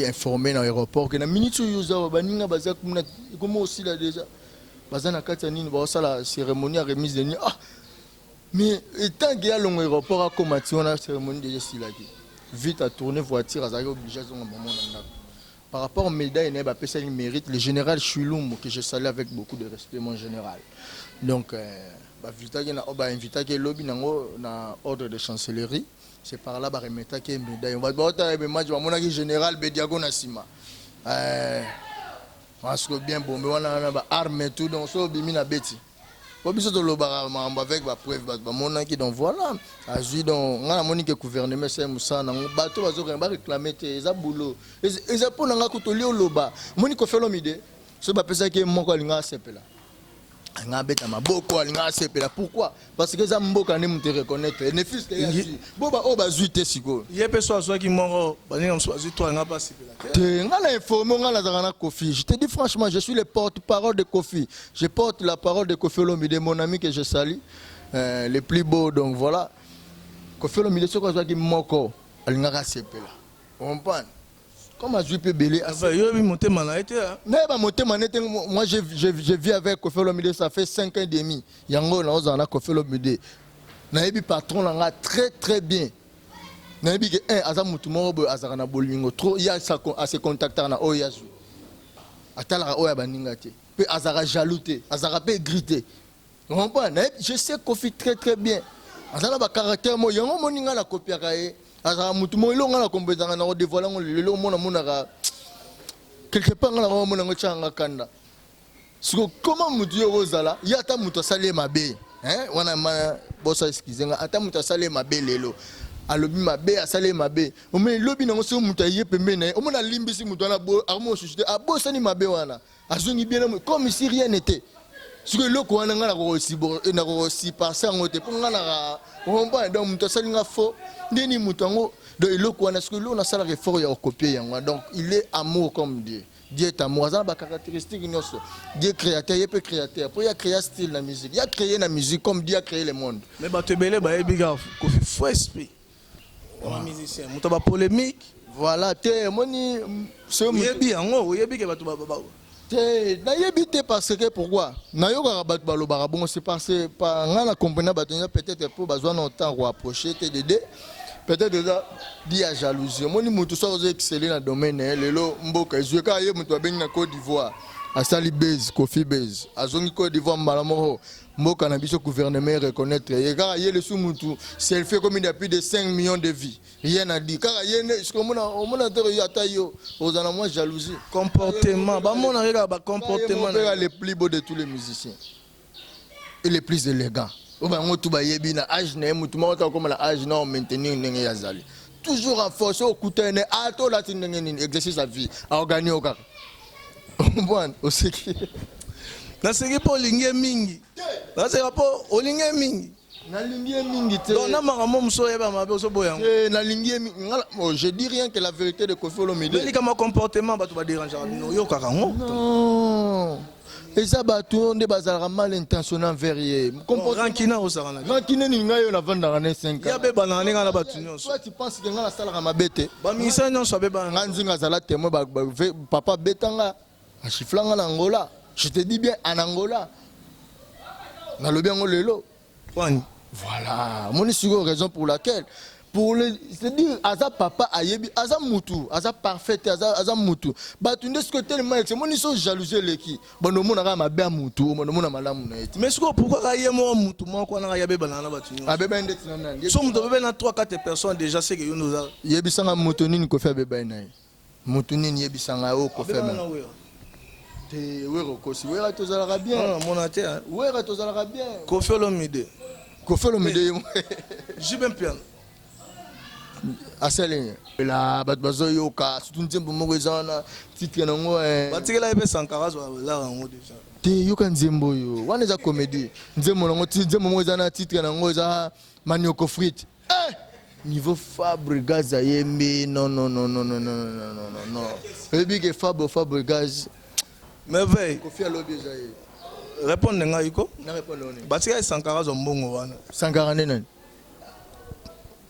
informé dans l'aéroport que na minute oyo baninga baza comme aussi là déjà baza na kati nini ba osala cérémonie à remise de nuit mais tant qu'il y a long aéroport à combattre on a cérémonie déjà silaki vite à tourner voiture azalaki obligé à zonga maman na par rapport aux médailles ne ba pesa mérite le général Chulumbo que je salue avec beaucoup de respect mon général donc ba vitaki na ba invitaki lobby nango na ordre de chancellerie c'est par là ba remetaki médaille on va ba match ba monaki général Bediago na sima parce que bien bon mais on a ba arme tout donc so bimi na beti biso to loba mamba avec ba preuve ba monaki donc voilà azui donc ngana monique gouvernement c'est musana bato bazo ba réclamer te eza boulot eza pona nga kutoli oloba moni Koffi Olomide so ba pesa ke moko alinga sepela nga beta maboko alinga sepela pourquoi parce que za mboka ne mute reconnaître ne fils que yazi boba o bazui te siko yepe so azwa ki moko baninga mso azui to nga pas sepela te nga na informer nga na zana Koffi je te dis franchement je suis le porte-parole de Koffi je porte la parole de Koffi Olomide mon ami que je salue les plus beaux donc voilà Koffi Olomide so ko azwa ki moko alinga sepela on comprend comme azui pe belé yo bi motema na été na ba motema nete moi je vis avec Koffi Olomide ça fait 5 ans et demi yango na ozana Koffi Olomide na yebi patron nga très très bien na yebi que aza mutu moko azaka na bolingo trop ya sa à se contacter na oyazu atala oya baninga te pe azaka jaloux te azaka pe grité on comprend je sais Koffi très très bien azana ba caractère mo yango moninga la copiaka ye azaka mutu mo ilonga na kombezanga na dévoiler ngo lelo mona monaka quelque part na mona ngo changa kanda siko comment mutu yo ozala ya ta mutu asale mabe wana ma bossa excusenga ata mutu asale mabe lelo alobi mabe asale mabe o me lobi na ngo so mutu aye pembe na o mona limbisi mutu na bo armo suscité abosani mabe wana azongi bien comme si rien n'était siko loko wana ngana ko si passer ngote pour ngana on va donc mutu asali nga faux ndeni mutu ngo donc loko wana siko lo na sala effort ya copier yango donc il est amour comme Dieu Dieu est amour ça ba caractéristique nyonso Dieu créateur il peut créateur pour il créer style la musique il a créé la musique comme Dieu a créé le monde mais ba te belé ba ebiga Koffi faux esprit un musicien mutu ba polémique voilà te moni ce yebi yango yebi ke bato ba te na yebi te parce que pourquoi na yoka bato balobaka bon c'est parce que pas ngana comprendre bato peut-être pour besoin de temps pour approcher te dédé peut-être déjà dit à jalousie moni mutu so ozo exceller na domaine lelo mboka ezweka ye mutu abengi na Côte d'Ivoire asali base Koffi base azongi Côte d'Ivoire mbala moko mboka na biso gouvernement reconnaître ye kaka ye le sous mutu c'est fait comme il y a plus de 5 millions de vies rien à dire kaka ye ne ce que mona te yo atayo ozana moi jalousie comportement ba mona rega ba comportement les plus beaux de tous les musiciens et les plus élégants oba ngotu ba yebi na âge na mutu moko comme la âge na maintenir ndenge yazali toujours en force au kutene ato la ndenge ni exercice à vie à organiser au kaka bon aussi naseki po linge mingi naseka po olinge mingi nalingi mingi te donc na makambo muso yeba mabe oso boyango nalingi ngala je dis rien que la vérité de Koffi Olomide mais comme comportement bato ba déranger no yo kaka ngo non et ça bato nde bazalaka mal intentionné envers ye rankina osakana rankina ni ngayo na vanda na 5 ans ya beba na nga na bato nyonso toi tu penses que ngala salaka mabete ba misa nyonso beba nganzinga zala témoin papa betanga achiflanga na Angola je te dis bien en Angola na lobi ngo lelo Wani voilà mon raison pour laquelle pour le c'est-à-dire aza papa ayebi aza mutu aza parfait aza mutu batu nde ce tellement c'est mon iso jalousie leki bono mona ka mabe mutu bono mona malamu na eti mais ce pourquoi ka yemo mutu moko na ya beba na batu abeba inde tinana so mutu beba na 3-4 personnes déjà c'est que yo nous a yebi sanga mutu nini ko faire beba na mutu nini yebi sanga o ko faire te wero ko si wera tozala bien mon ate wera tozala bien Koffi Olomide Jibin Piano asale la bat bazo yoka surtout nzembo moko ezana titre nango batikela ebe Sankara zo la rango déjà te yoka nzembo yo wana za comédie nzembo nango moko ezana titre nango eza manioko frite niveau Fabre Gaz ayembe non le big Fabre Gaz merveille Koffi alobi ezaye répondre nga iko na répondre oni batikela Sankara zo mbongo wana Sankara nene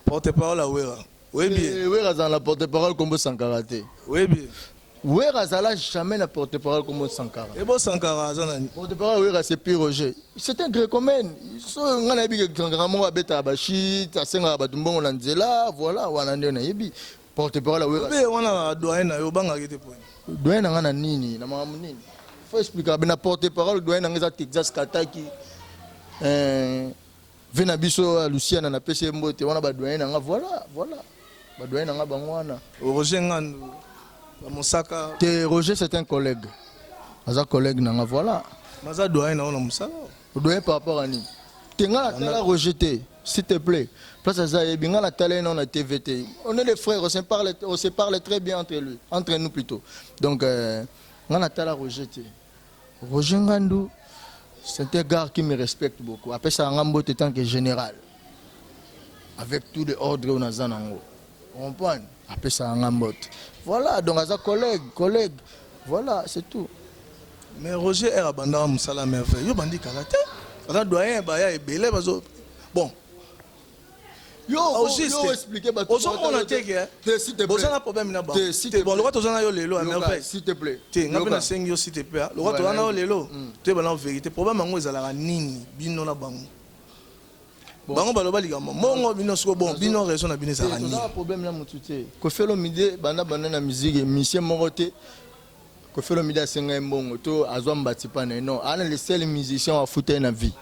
porte-parole à Wera. Oui bien. Wera dans la porte-parole comme Sankara te. Oui bien. Wera zala jamais la porte-parole comme Sankara. Et bon Sankara zanani. Porte-parole Wera c'est pire Roger. C'est un grécomène. So ngana bi Sankara mo abeta bashi ta senga batumbongo na nzela voilà wana ndio na yebi. Porte-parole Wera. Be wana doyen na yo banga kete point. Doyen na ngana nini na mama nini. Faut expliquer bena porte-parole doyen na ngeza Texas Kataki. Vena biso à Luciana na pese mbote wana badoyen nga voilà badoyen nga bangwana Roger Ngandu Mosaka te Roger c'est un collègue aza collègue nga voilà maza doyen na Mosaka doyen par rapport à ni te nga la Roger te s'il te plaît place aza yebi nga la tala na TVT on est les frères on se parle très bien entre nous plutôt donc nga la tala Roger te Roger Ngandu. C'est un gars qui me respecte beaucoup. Après ça, en tant que général. Avec tous les ordres on a zanango. On comprend. Après ça, en voilà, donc à collègue. Voilà, c'est tout. Mais Roger est abandonné Moussala merveille. Yo bandi karaté. Ala doyen baya e belé bazo. Bon. Yo expliquer ba tout. On a teke. S'il te plaît. Bon, on a problème là bas. Bon, le roi tozana yo lelo à merveille. S'il te plaît. Té, nga pena sengyo s'il te plaît. Le roi tozana yo lelo. Té bana vérité. Problème ngo ezala nini bino na bango. Bango baloba ligamo. Mongo bino siko bon, bino raison na bino ezala nini. On a problème là mututé. Koffi Olomide bana na musique monsieur Moroté. Koffi Olomide senga mbongo to azwa mbati pa na non. Ana le seul musicien à foutre na vie.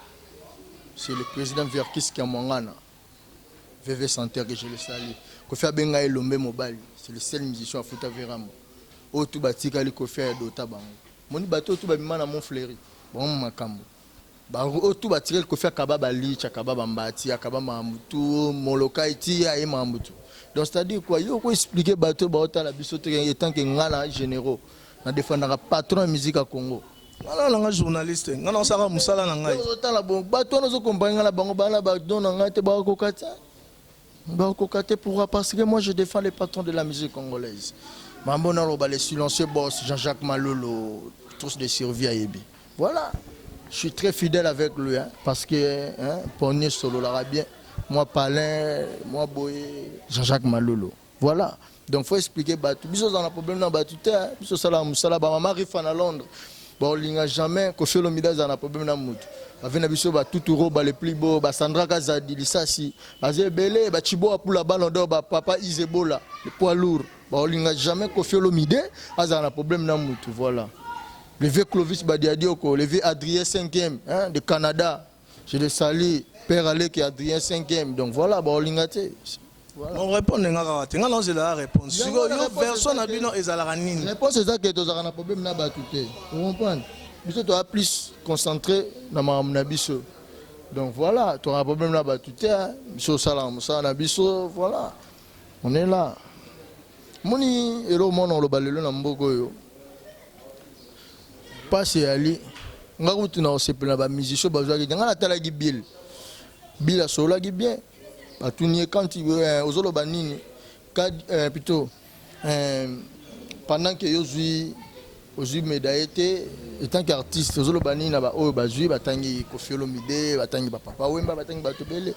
C'est le président Verkis Kamwangana. VV Santerre que je le salue. Koffi Abenga Elombe Mobali, c'est le seul musicien à foutre Veramo. O tu batika li Koffi Adota bango. Moni bato tu babima na mon fléri. Bon makambo. Ba o tu batika Koffi Akababa li Chakababa Mbati, Akababa Mamutu, Moloka iti ya Mamutu. Donc c'est-à-dire quoi, yo ko expliquer bato ba ota la bisote étant que ngala généraux na défendre patron musique à Congo. Ngana nga journaliste, ngana saka musala na ngai. Ota la bon bato na zo comprendre ngala bango bana ba don nga te ba ko kata. Pourquoi? Parce que moi je défends les patrons de la musique congolaise. Mambona Roba, les silencieux boss, Jean-Jacques Malolo, tous des survie à Yebi. Voilà. Je suis très fidèle avec lui, hein, parce que Pogné Solo l'Arabien, moi Palin, moi Boye, Jean-Jacques Malolo. Voilà. Donc il faut expliquer Batou. Biso dans le problème dans Batou, biso Salah Moussala, ma mari fan à Londres. Bon, il n'y a jamais Koffi Olomide dans le problème dans Moutou. Avec Nabiso, tout roba les plus beaux, Sandra Kazadi, Lissassi, Bazebele, Chibo pour la balle d'or, Papa Isebola, le poids lourd. Bon, il n'y a jamais Koffi Olomide dans le problème dans Moutou. Voilà. Le vieux Clovis Badiadioko, le vieux Adrien 5e de Canada. Je le salue, Père Alec et Adrien 5e. Donc voilà, bon, il y a voilà. On répond à la réponse. Si personne n'a bien la réponse est ça que tu as un problème là-bas. Vous comprenez? Tu dois plus concentrer dans ma biso. Donc voilà, tu as un problème là-bas. Biso salam, ça na biso, voilà. On est là. Moni ero mono lo balelo na mbogo yo. Passe ali. Ngaku tu na osepela ba musicien bazwa ki ngana tala ki bill. Bill a sola ki bien. Batunier quand tu ozolo banini plutôt pendant que Yozui médaillé étant qu'artiste ozolo banini na ba o bazui batangi Koffi Olomide batangi ba papa wemba batangi batobele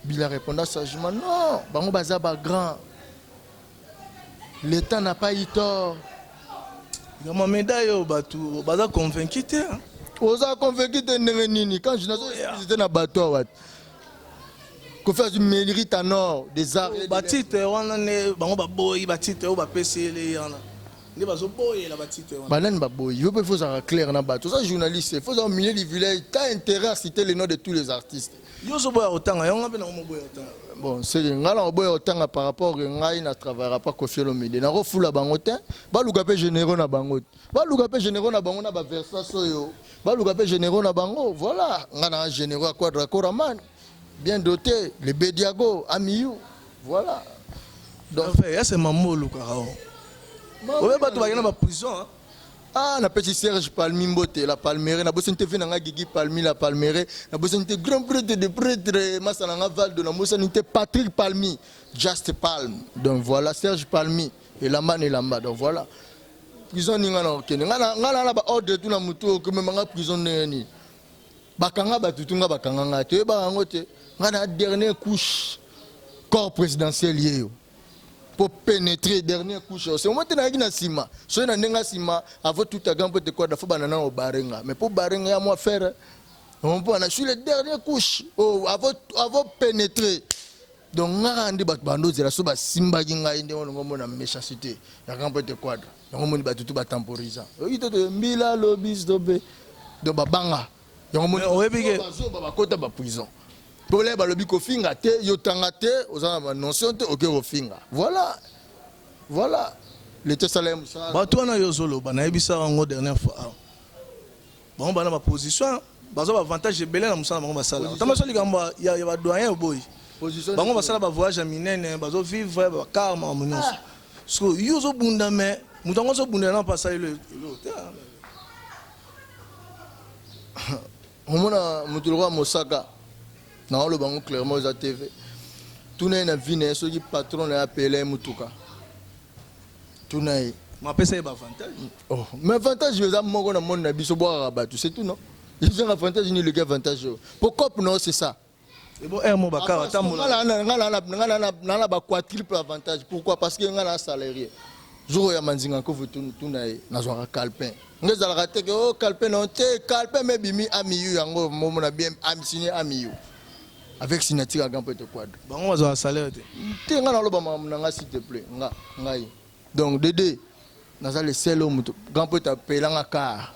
Bila répondant sagement non bango baza ba grand l'État n'a pas eu tort. Dans ma médaille au bateau baza convaincu te oza convaincu te nini quand je n'ai pas na bateau wat Kofi du mérite en or des arts. Batite wana ne bango baboyi batite o bapesele yana. Ne bazo boye la batite wana. Banan baboyi, il faut ça clair na bato. Ça journaliste, il faut au milieu du village, tu as intérêt à citer les noms de tous les artistes. Yo zo boya otanga, yo ngabe na mo boya otanga. Bon, c'est ngala boya otanga par rapport à ngai na travaillera pas Kofi Olomide. Na refula bango te, ba luka pe généraux na bango. Ba luka pe généraux na bango na ba versa soyo. Ba luka pe généraux na bango, voilà, ngana généraux à Quadra Koraman. Bien doté, les Bediago, Amiou, voilà. Donc, c'est Mamou Lukarao. Vous avez pas de la prison. Ah, na petit Serge Palmi Mbote, la Palméré, na bossé TV na Gigi Palmi, la Palméré, na bossé grand prêtre de prêtre, Massananga Valdo, na bossé Patrick Palmi, Just Palm. Donc voilà, Serge Palmi, et Laman et Lamba, donc voilà. Prison n'ingana okene, ngana ba ordre tout na muto, que même prison n'eni. Bakanga batutunga bakanga te, ba ngote. La dernière couche corps présidentiel pour pénétrer dernière couche c'est au moment où na sima so na nenga sima avant tout à gambo de quoi da faut banana au barenga mais pour barenga ya moi faire on peut na sur les dernières couches avant pénétrer donc ngara ndi bat bando zela so ba simba ginga inde on ngomona méchanceté ya gambo de quoi donc on ba tout ba temporiser ito to mbila lobis dobe do babanga donc on oyebike ba kota ba prison. Pour les balobi kofinga te yotanga te ozana notion te ok kofinga voilà l'état salem ça bato na yozolo bana ebisa ngo dernière fois bon bana ma position bazo avantage belé na musala bango basala tamaso likambo ya ba doyen boy bango basala ba voyage minene bazo vivre ba karma munyoso so yozo bunda me mutango zo bunda na passer le omona mutulwa Mosaka na le bango clairement aux TV tout na vie ceux qui patron na appelé mutuka tout na ma pesa ba avantage oh mais avantage les am moko na monde na biso boire rabatu c'est tout non ils ont avantage ni le avantage pourquoi non c'est ça et bon un mot bakara tamola ngala ba quadruple avantage pourquoi parce que ngala salarié jour ya manzinga ko tout na zo calpin ngeza la te que oh calpin non te calpin mais bimi amiyu yango mo na bien am signé amiyu avec signature à Gampo de Quadre. On va salaire. T'es là le s'il te plaît. Donc Dédé, nous allons le seul homme Gampo de payer la car.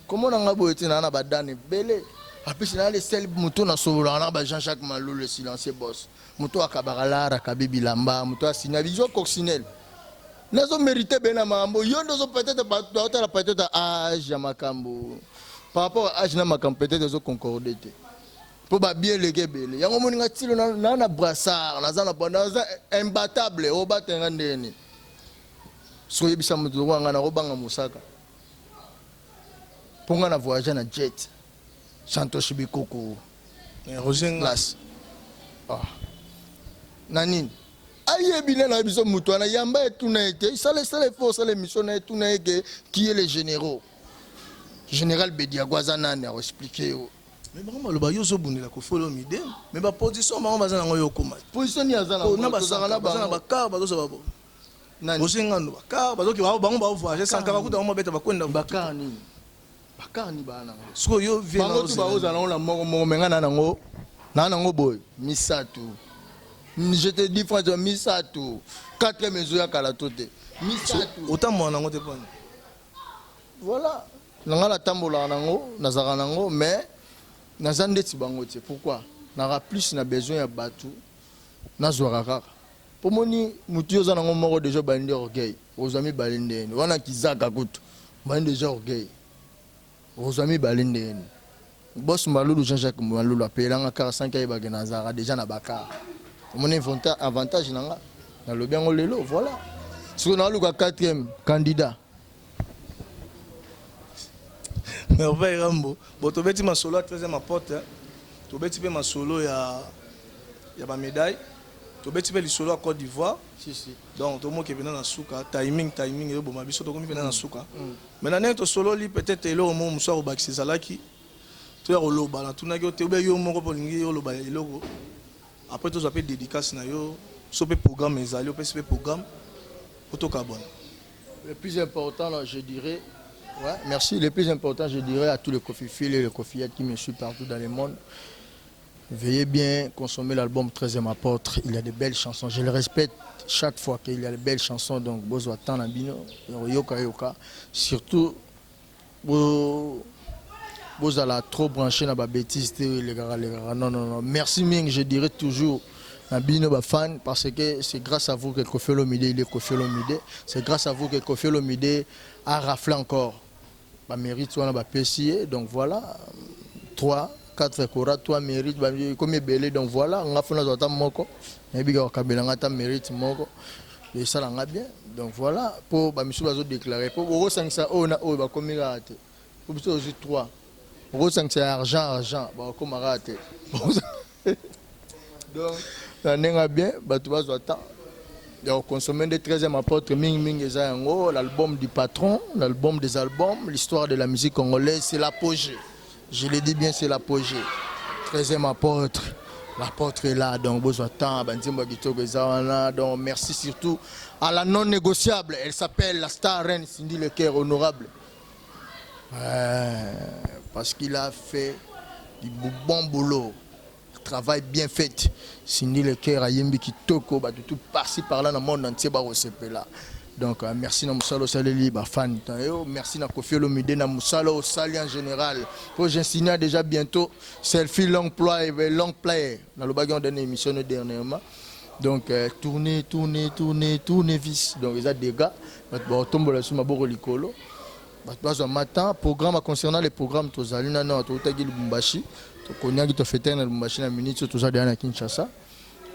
Comment on a beau être dans la badane belé. Après c'est là le seul mouton na solo na ba Jean-Jacques Malou le silencieux boss. Mouton à Kabarala, à Kabibi Lamba, mouton à Sinavision coccinelle. Nous avons mérité ben mambo. Yo nous peut-être peut-être âge à Makambo. Par rapport à âge na Makambo peut-être nous concordé. Pour bien les gébélé. Il y a un moment où on a brassard, on a imbattable, on bat un ndeni. Soyez bien sûr, on a un Mosaka. Pour on a voyagé en jet. Santos Bikoko. Place. Ah. Nanine. Aïe bien la biso mutuana yamba et tout n'a été. Ça les forces les missions et tout n'a été qui est les généraux. Général Bediagwazana a expliqué. Mais bon, le bayo zo bunela ko follow mide mais ba position ba bazana ngoyo koma position ni azana na bazana ba car bazo so babo nani osengano ba car bazo ki ba ba voyager sans ka kuta mo beta ba kwenda ba car ni bana so yo vient na ba ozana na mo menga na ngo boy misatu je te dis franchement misatu 4 mesures ya kala tote misatu autant mo na ngo te pone voilà ngala tambola na ngo nazaka na ngo mais Nazande tibangote pourquoi n'aura plus na besoin ya batu nazwaka pour moni mutio za nango moko déjà bandi orgueil aux amis balinde wana kizaka kutu bandi déjà orgueil aux amis balinde boss Malulu Jean-Jacques Malulu apelanga 45 ay bagena zara déjà na bakar mon avantage nanga na lo bien lelo voilà sur na luka 4e candidat. Mais on va y rambo. Bon, tu veux ma solo à 13e à porte. Tu veux ma solo ya ma médaille. Tu veux le solo à Côte d'Ivoire. Si si. Donc tout le monde qui vient dans la souka, timing et bon ma biso to comme vient dans la souka. Maintenant ton solo li peut-être là au moment où soir au bac c'est ça qui. Tu es au loba là, tu n'as que tu es yo moko pour lingi yo loba le logo. Après tu appelles dédicace na yo, sope programme les alliés, peut programme pour to carbone. Le plus important là, je dirais. Ouais, merci. Le plus important, je dirais à tous les cofifils et les cofillettes qui me suivent partout dans le monde, Veuillez bien consommer l'album 13e apôtre. Il y a de belles chansons. Je le respecte chaque fois qu'il y a de belles chansons. Donc, vous attendez Nabino, yoka yoka. Surtout, vous allez trop brancher dans la bêtise. Les gars. Non. Merci Ming, je dirais toujours. Nabino ba fan parce que c'est grâce à vous que Koffi Olomide il est Koffi Olomide. C'est grâce à vous que Koffi Olomide a raflé encore. Ba mérite soit ba PCA. Donc voilà, 3 4 kora 3 mérite comme belé. Donc voilà, on a fait notre temps moko. Et puis on a kabelanga mérite moko. Et ça l'a bien. Donc voilà, pour ba monsieur bazo déclarer pour euro 500 on a ba comme raté. Pour monsieur aussi 3. Euro 500 argent ba comme raté. Donc ça n'est bien, tu vas attendre. Donc, consommer des 13e apôtre, Ming l'album du patron, l'album des albums, l'histoire de la musique congolaise, c'est l'apogée. Je le dis bien, c'est l'apogée. 13e apôtre, l'apôtre est là, donc vous attendez. Donc, merci surtout à la non négociable. Elle s'appelle la star reine Cindy Leker, honorable. Parce qu'il a fait du bon boulot. Travail bien fait. Cindy Leker a yembi qui toko tout par-ci par-là dans le monde entier ba là. Donc merci na musalo saleli ba fan merci na Koffi Olomide na musalo sali en général. Pour j'insigne déjà bientôt selfie long play dans le baguette d'une émission dernièrement. Donc tourner vis. Donc il y a des gars ba tombe là sur ma boro likolo. Ba matin programme concernant les programmes tozalina na totagi Lubumbashi. Konyaki to fêter na Lubumbashi na minute tout ça derrière Kinshasa.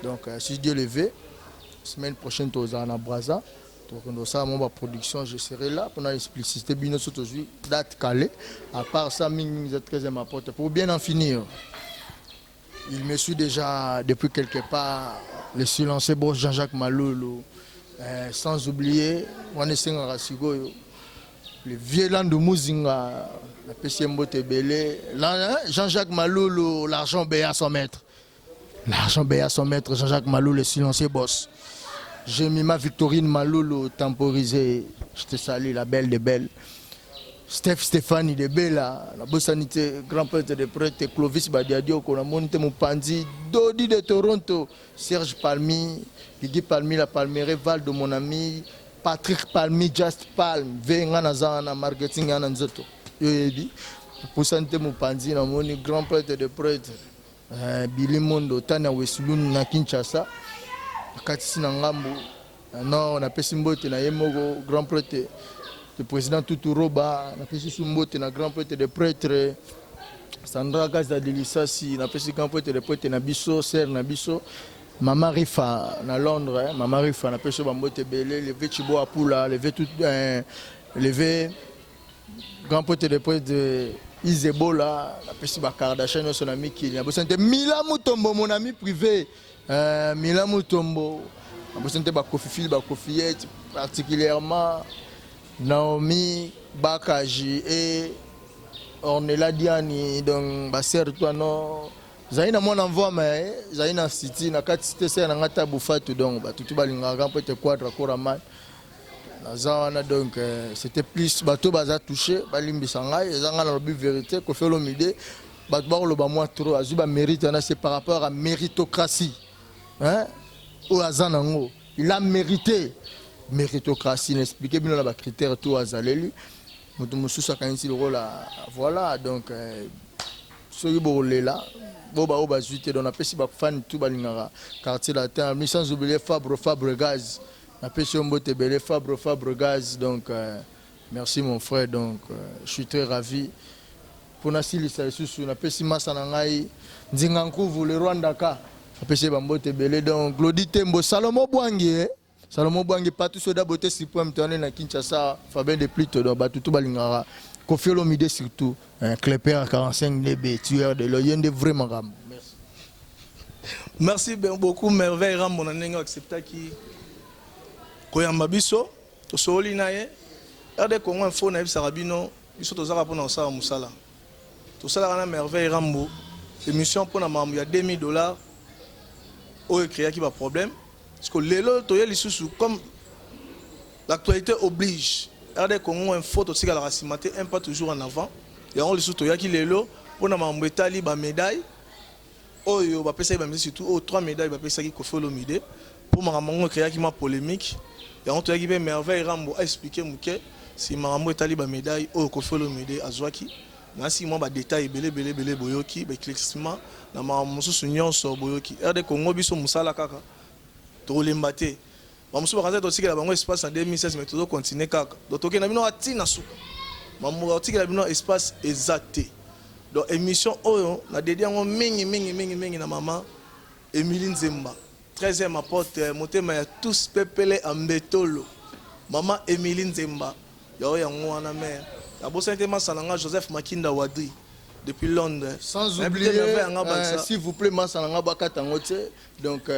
Donc si Dieu le veut, semaine prochaine tu vas à Brazza. Donc ça mon production, je serai là pour l'expliciter bien aujourd'hui date calée. À part ça Ming 13e apôtre pour bien en finir. Il me suit déjà depuis quelque part le silencieux boss Jean-Jacques Maloulou, sans oublier Wanesenga Rasigoyo. Le vieux land de Mouzinga, la PCMBO Tebele, Jean-Jacques Maloulou, l'argent béa à son maître. L'argent béa à son maître, Jean-Jacques Maloulou, le silencieux boss. J'ai mis ma Victorine Maloulou temporisée. Je te salue, la belle des belles. Stéphanie de Bella, la bossanité, grand-père de prêtre, Clovis Badiadio, qu'on a monté mon pandi, Dodi de Toronto, Serge Palmy, Guigui Palmy, la Palmeraie, Val de mon ami. Patrick Palmy, Just Palm, Vengana marketing Ananzoto. Pour santé mon panzi, mon grand prêtre de prêtre, Billy Mondo, Tana Weslun, na Kinshasa, Katisi Nangambo, non, on a Pessimbote, na Yemogo, grand prêtre, le président Tuturoba, na Pessimbote, na grand prêtre de prêtre, Sandra Gaza de Lissassi, na Pessimbote, grand prêtre de prêtre, Nabiso, Serre Nabiso. Maman Rifa à Londres, Maman Rifa na pêche bambote belé, levé Chibo Apula, levé tout levé grand pote de près de Isebola, la pêche ba Kardashian son ami qui a besoin de Mila Mutombo mon ami privé, Mila Mutombo, a besoin de ba Kofi ba Kofiette particulièrement Naomi Bakaji et Ornella Diani donc ba sœur toi non Zaina mon envoi mais Zaina city na kati cité c'est na ngata bufatu donc ba tutu balinga grand peut quadra koraman na zawana donc c'était plus bato baza touché balimbisa ngai ezanga na lobi vérité Koffi Olomide bato ba lo ba moi trop azuba mérite na c'est par rapport à méritocratie hein ou azanango il a mérité méritocratie n'expliquer bien la critère tout azalelu moto mususa kanisi le rôle voilà donc soki bolé là boba oba zuite donc apesi ba fan tout balingara quartier latin mais sans oublier Fabre Gaz apesi mbote belé Fabre Gaz donc merci mon frère donc je suis très ravi pour nasili ça susu apesi masa na ngai ndingankuvu le Rwandaka apesi ba mbote belé donc Glody Tembo Salomo Bwangi patu soda bote si point mtone na Kinshasa Fabien de Plito donc ba tout balingara Koffi Olomide surtout, un clépère à 45 DB, tueur de l'Oyende vraiment ram. Merci. Merci beaucoup, merveille ram mon année accepta qui koyamba biso to soli naye ade Congo info na bisarabino biso to zaka pona osala musala. To sala na merveille rambo émission pona mamu ya $2000 o créer qui va problème parce que lelo to yeli susu comme l'actualité oblige. Regardez comment un photo aussi à la racimate un pas toujours en avant. Et on le soutient qui les lots pour na mambetali ba médaille oyo bapesa ba surtout au 3 médailles bapesa ki Koffi Olomide pour mamango créer qui ma polémique et on te qui be merveille Rambo a expliquer muke si mamango etali ba médaille au Koffi Olomide azwaki na si moi ba détail belé boyoki ba éclaircissement na mamango mususu nyonso boyoki RD Congo biso musala kaka to lembate mamusu ba kanza to sikela bango espace en 2016 mais to continuer kaka donc toke na bino atina suka mamango atikela bino espace exact. Donc émission oyo na dédié ngo mingi na maman Emilie Nzemba 13e apôtre motema ya tous pepele ambetolo maman Emilie Nzemba ya yango wana mère ya bosante masalanga Joseph Makinda Wadri depuis Londres sans oublier s'il vous plaît masalanga bakatangote donc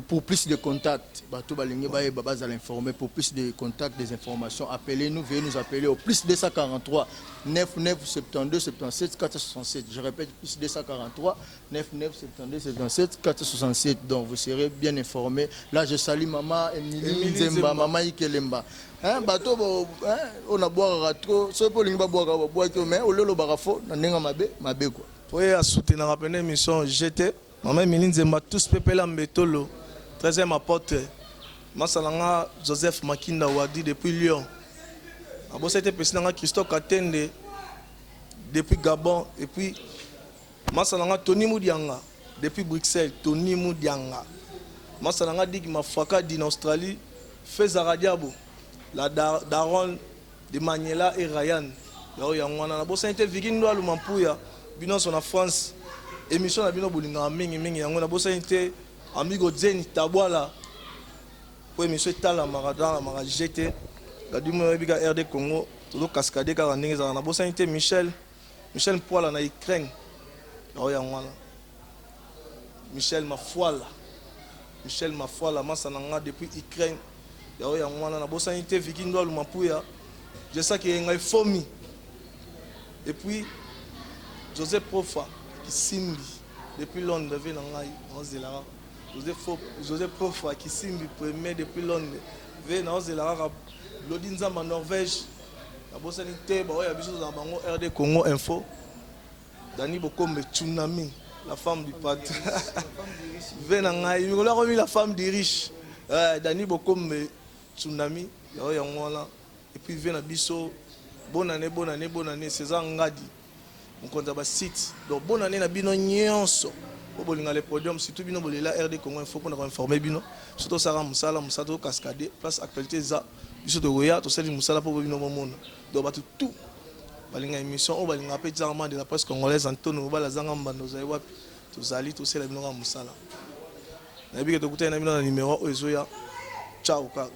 pour plus de contacts bato balingi baye babazala informer pour plus de contacts des informations appelez-nous veuillez nous appeler au plus 243 99 72 77 467 je répète plus 243 99 72 77 467 donc vous serez bien informés là je salue maman Emilie Nzemba maman Ikelemba bato on a boire trop so po lingi ba boire que mais olelo barafo na ndenga mabe quoi oui à soutenir la première émission GT maman Emilie Nzemba tous pepele ambetolo 13e apôtre masalanga Joseph Makinda Wadi depuis Lyon abo c'était président Christophe Katende depuis Gabon et puis masalanga Tony Mudianga depuis Bruxelles Tony Mudianga masalanga Dig Mafaka din Australie Feza Diabo la daron de Maniela et Ryan là yangwana na bo c'était Vikindo Lumampuya bino son en France émission na bino bolinga mingi yango na bo c'était amigo Zeni Tabwala pour émission tala marada la mara GT la dumo bika RD Congo todo cascade ka ndenge za na bo c'était Michel Poala na Ukraine là yangwana Michel Mafuala masananga depuis Ukraine là yangwana na bo c'était Vikindo Lumampuya je sais que ngai fomi et puis Joseph Profa qui simbi depuis Londres vient en Zélara Joseph Profa qui simbi premier depuis Londres vient en Zélara Lodinza en Norvège la bosanité ba ya biso za bango RD Congo info Dani Bokombe Tsunami la femme du patron vient en la femme des riches Dani Bokombe Tsunami là ya ngwana et puis vient à biso bonne année César Ngadi on compte ba site donc bonne année na bino nyonso po bolinga le podium surtout bino bolela RD Congo info pour informer bino surtout Sarah Musala to cascade place actualité za biso to goya to seli Musala po bino momona donc ba tout balinga émission o balinga pe jarma de la presse congolaise Antonio Bala zanga mbando za wapi to zali to sela bino Musala na bika to kutana bino na numéro ozoya ciao ka